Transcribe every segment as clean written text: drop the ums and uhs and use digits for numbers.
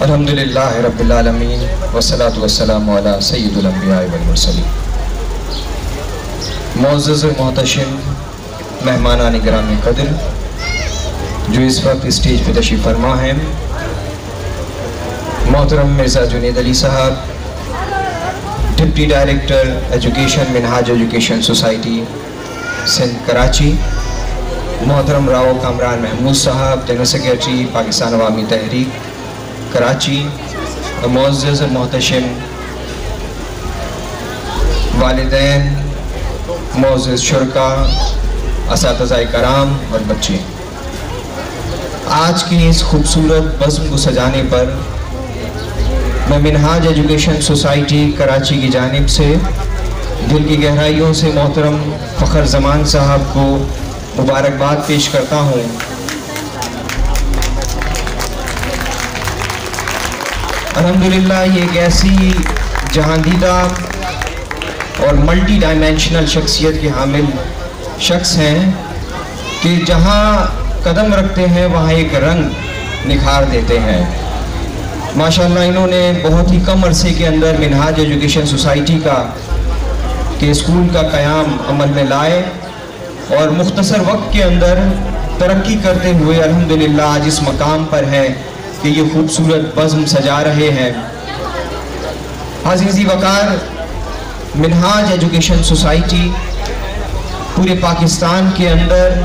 الحمدللہ رب العالمین والصلاة والسلام علی سید الانبیاء والمرسلین۔ معزز و محتشم مہمانان گرامی قدر جو اس وقت اسٹیج پہ تشریف فرما ہیں، محترم مرزا جنید علی صاحب، ڈپٹی ڈائریکٹر ایجوکیشن منہاج ایجوکیشن سوسائٹی سندھ کراچی، محترم راؤ کامران محمود صاحب، جنرل سیکریٹری پاکستان عوامی تحریک کراچی، معزز محتشم والدین، معزز شرکا، اساتذہ کرام اور بچے، آج کی اس خوبصورت بزم کو سجانے پر میں منہاج ایجوکیشن سوسائٹی کراچی کی جانب سے دل کی گہرائیوں سے محترم فخر زمان صاحب کو مبارکباد پیش کرتا ہوں۔ الحمدللہ یہ ایک ایسی جہاندیدہ اور ملٹی ڈائمینشنل شخصیت کے حامل شخص ہیں کہ جہاں قدم رکھتے ہیں وہاں ایک رنگ نکھار دیتے ہیں۔ ماشاءاللہ انہوں نے بہت ہی کم عرصے کے اندر منہاج ایجوکیشن سوسائٹی کے اسکول کا قیام عمل میں لائے اور مختصر وقت کے اندر ترقی کرتے ہوئے الحمدللہ آج اس مقام پر ہے کہ یہ خوبصورت بزم سجا رہے ہیں۔ عزیزی وقار، منہاج ایجوکیشن سوسائٹی پورے پاکستان کے اندر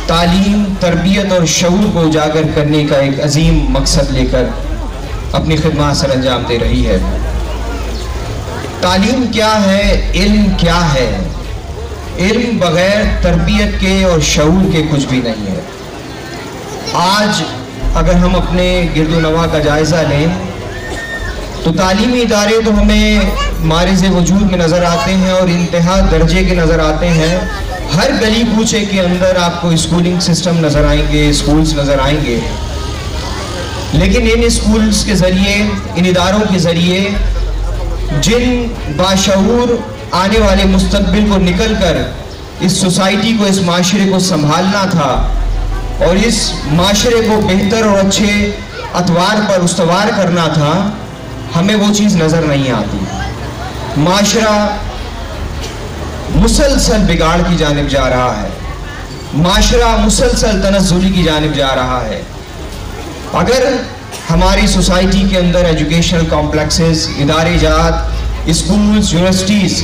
تعلیم، تربیت اور شعور کو اجاگر کرنے کا ایک عظیم مقصد لے کر اپنی خدمات سر انجام دے رہی ہے۔ تعلیم کیا ہے؟ علم کیا ہے؟ علم بغیر تربیت کے اور شعور کے کچھ بھی نہیں ہے۔ آج اگر ہم اپنے گرد و نواح کا جائزہ لیں تو تعلیمی ادارے تو ہمیں معرض وجود میں نظر آتے ہیں اور انتہا درجے کے نظر آتے ہیں۔ ہر گلی کوچے کے اندر آپ کو اسکولنگ سسٹم نظر آئیں گے، اسکولز نظر آئیں گے، لیکن ان اسکولز کے ذریعے، ان اداروں کے ذریعے جن باشعور آنے والے مستقبل کو نکل کر اس سوسائٹی کو، اس معاشرے کو سنبھالنا تھا اور اس معاشرے کو بہتر اور اچھے اطوار پر استوار کرنا تھا، ہمیں وہ چیز نظر نہیں آتی۔ معاشرہ مسلسل بگاڑ کی جانب جا رہا ہے، معاشرہ مسلسل تنزلی کی جانب جا رہا ہے۔ اگر ہماری سوسائٹی کے اندر ایجوکیشنل کمپلیکسز، ادارے جات، اسکولز، یونیورسٹیز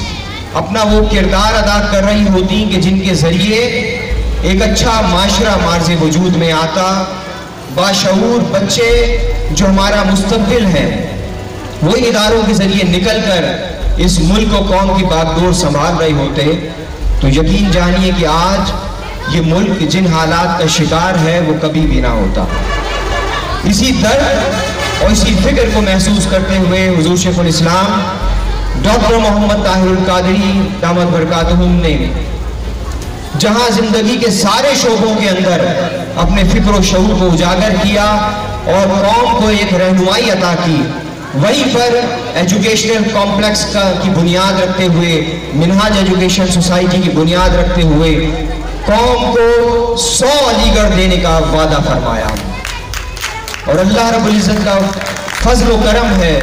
اپنا وہ کردار ادا کر رہی ہوتی کہ جن کے ذریعے ایک اچھا معاشرہ معرض وجود میں آتا، باشعور بچے جو ہمارا مستقبل ہیں وہ ان اداروں کے ذریعے نکل کر اس ملک و قوم کی باغڈور سنبھال رہے ہوتے، تو یقین جانیے کہ آج یہ ملک جن حالات کا شکار ہے وہ کبھی بھی نہ ہوتا۔ اسی درد اور اسی فکر کو محسوس کرتے ہوئے حضور شیخ الاسلام ڈاکٹر محمد طاہر القادری دامت برکاتہم نے جہاں زندگی کے سارے شعبوں کے اندر اپنے فکر و شعور کو اجاگر کیا اور قوم کو ایک رہنمائی عطا کی، وہیں پر ایجوکیشنل کمپلیکس کی بنیاد رکھتے ہوئے، منہاج ایجوکیشن سوسائٹی کی بنیاد رکھتے ہوئے قوم کو 100 علی گڑھ دینے کا وعدہ فرمایا۔ اور اللہ رب العزت کا فضل و کرم ہے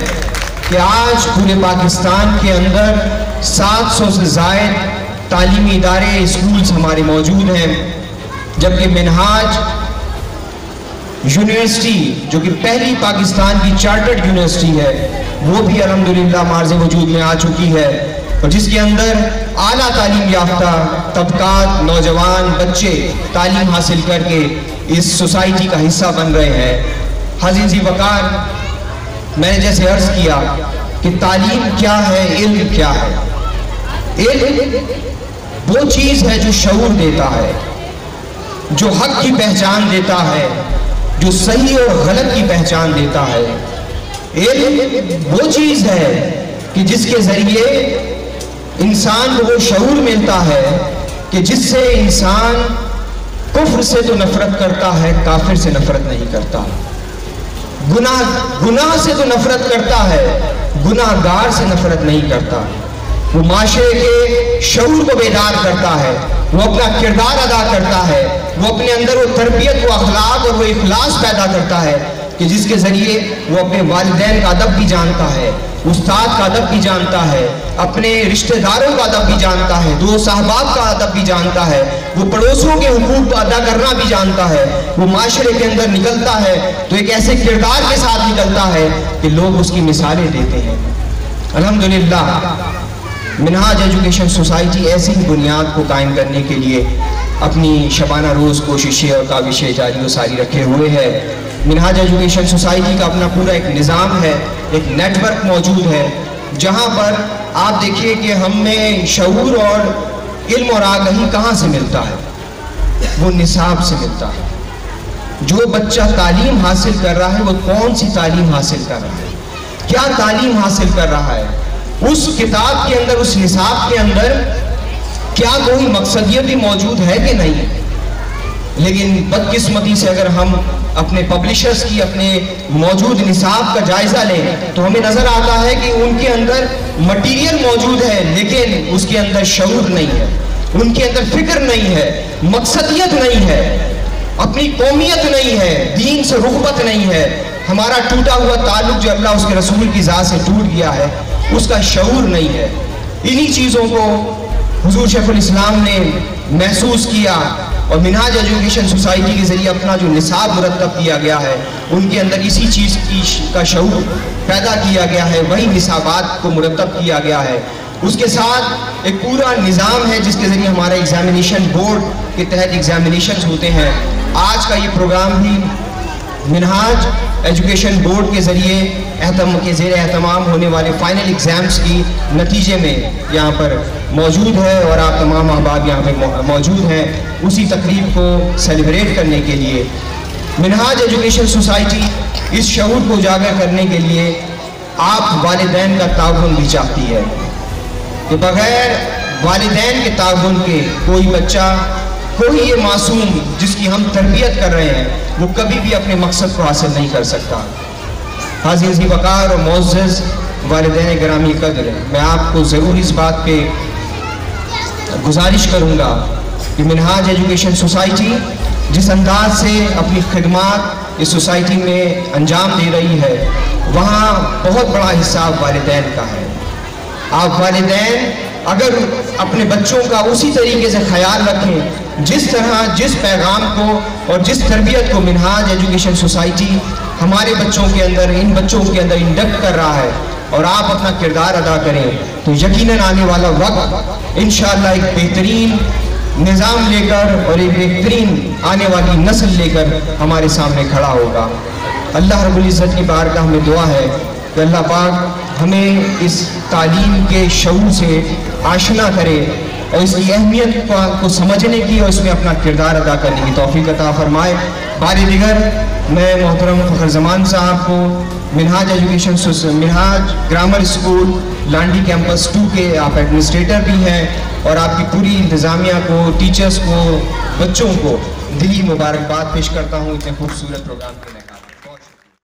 کہ آج پورے پاکستان کے اندر 700 سے زائد تعلیمی ادارے، اسکولز ہمارے موجود ہیں، جبکہ منہاج یونیورسٹی جو کہ پہلی پاکستان کی چارٹرڈ یونیورسٹی ہے وہ بھی الحمدللہ معرض وجود میں آ چکی ہے، اور جس کے اندر اعلیٰ تعلیم یافتہ طبقات، نوجوان بچے تعلیم حاصل کر کے اس سوسائٹی کا حصہ بن رہے ہیں۔ عزیزی وقار، میں نے جیسے عرض کیا کہ تعلیم کیا ہے، علم کیا ہے؟ علم وہ چیز ہے جو شعور دیتا ہے، جو حق کی پہچان دیتا ہے، جو صحیح اور غلط کی پہچان دیتا ہے۔ علم وہ چیز ہے کہ جس کے ذریعے انسان کو وہ شعور ملتا ہے کہ جس سے انسان کفر سے تو نفرت کرتا ہے، کافر سے نفرت نہیں کرتا، گناہ سے تو نفرت کرتا ہے، گناہ گار سے نفرت نہیں کرتا۔ وہ معاشرے کے شعور کو بیدار کرتا ہے، وہ اپنا کردار ادا کرتا ہے، وہ اپنے اندر وہ تربیت، وہ اخلاق اور وہ اخلاص پیدا کرتا ہے کہ جس کے ذریعے وہ اپنے والدین کا ادب بھی جانتا ہے، استاد کا ادب بھی جانتا ہے، اپنے رشتہ داروں کا ادب بھی جانتا ہے، دوست احباب کا ادب بھی جانتا ہے، وہ پڑوسیوں کے حقوق کو ادا کرنا بھی جانتا ہے، وہ معاشرے کے اندر نکلتا ہے تو ایک ایسے کردار کے ساتھ نکلتا ہے کہ لوگ اس کی مثالیں دیتے ہیں۔ الحمدللہ منہاج ایجوکیشن سوسائٹی ایسی ہی بنیاد کو قائم کرنے کے لیے اپنی شبانہ روز کوششیں اور کاوشیں جاری و ساری رکھے ہوئے ہے۔ منہاج ایجوکیشن سوسائٹی کا اپنا پورا ایک نظام ہے، ایک نیٹ ورک موجود ہے، جہاں پر آپ دیکھیے کہ ہم میں شعور اور علم اور آگہی کہاں سے ملتا ہے؟ وہ نصاب سے ملتا ہے۔ جو بچہ تعلیم حاصل کر رہا ہے وہ کون سی تعلیم حاصل کر رہا ہے، کیا تعلیم حاصل کر رہا ہے، اس کتاب کے اندر، اس نصاب کے اندر کیا کوئی مقصدیت بھی موجود ہے کہ نہیں؟ لیکن بدقسمتی سے اگر ہم اپنے پبلشرز کی اپنے موجود نصاب کا جائزہ لیں تو ہمیں نظر آتا ہے کہ ان کے اندر مٹیریل موجود ہے لیکن اس کے اندر شعور نہیں ہے، ان کے اندر فکر نہیں ہے، مقصدیت نہیں ہے، اپنی قومیت نہیں ہے، دین سے رغبت نہیں ہے، ہمارا ٹوٹا ہوا تعلق جو اللہ اس کے رسول کی ذات سے ٹوٹ گیا ہے اس کا شعور نہیں ہے۔ انہی چیزوں کو حضور شیخ الاسلام نے محسوس کیا اور منہاج ایجوکیشن سوسائٹی کے ذریعے اپنا جو نصاب مرتب کیا گیا ہے ان کے اندر اسی چیز کا شعور پیدا کیا گیا ہے، وہی نصابات کو مرتب کیا گیا ہے۔ اس کے ساتھ ایک پورا نظام ہے جس کے ذریعے ہمارا ایگزامینیشن بورڈ کے تحت ایگزامینیشنز ہوتے ہیں۔ آج کا یہ پروگرام بھی منہاج ایجوکیشن بورڈ کے ذریعے کے زیر اہتمام ہونے والے فائنل ایگزامز کی نتیجے میں یہاں پر موجود ہے اور آپ تمام احباب یہاں پہ موجود ہیں اسی تقریب کو سیلیبریٹ کرنے کے لیے۔ منہاج ایجوکیشن سوسائٹی اس شعور کو اجاگر کرنے کے لیے آپ والدین کا تعاون بھی چاہتی ہے کہ بغیر والدین کے تعاون کے کوئی بچہ، کوئی یہ معصوم جس کی ہم تربیت کر رہے ہیں وہ کبھی بھی اپنے مقصد کو حاصل نہیں کر سکتا۔ حاضر ذی وقار اور معزز والدین گرامی قدر، میں آپ کو ضرور اس بات پہ گزارش کروں گا کہ منہاج ایجوکیشن سوسائٹی جس انداز سے اپنی خدمات اس سوسائٹی میں انجام دے رہی ہے وہاں بہت بڑا حصہ والدین کا ہے۔ آپ والدین اگر اپنے بچوں کا اسی طریقے سے خیال رکھیں جس طرح، جس پیغام کو اور جس تربیت کو منہاج ایجوکیشن سوسائٹی ہمارے بچوں کے اندر، ان بچوں کے اندر انڈکٹ کر رہا ہے، اور آپ اپنا کردار ادا کریں تو یقیناً آنے والا وقت انشاءاللہ ایک بہترین نظام لے کر اور ایک بہترین آنے والی نسل لے کر ہمارے سامنے کھڑا ہوگا۔ اللہ رب العزت کی بارگاہ میں دعا ہے کہ اللہ پاک ہمیں اس تعلیم کے شعور سے آشنا کرے اور اس کی اہمیت کو سمجھنے کی اور اس میں اپنا کردار ادا کرنے کی توفیق عطا فرمائے۔ بار دیگر میں محترم فخر زمان صاحب کو منہاج منہاج گرامر اسکول لانڈی کیمپس 2 کے آپ ایڈمنسٹریٹر بھی ہیں اور آپ کی پوری انتظامیہ کو، ٹیچرز کو، بچوں کو دلی مبارکباد پیش کرتا ہوں اتنے خوبصورت پروگرام کے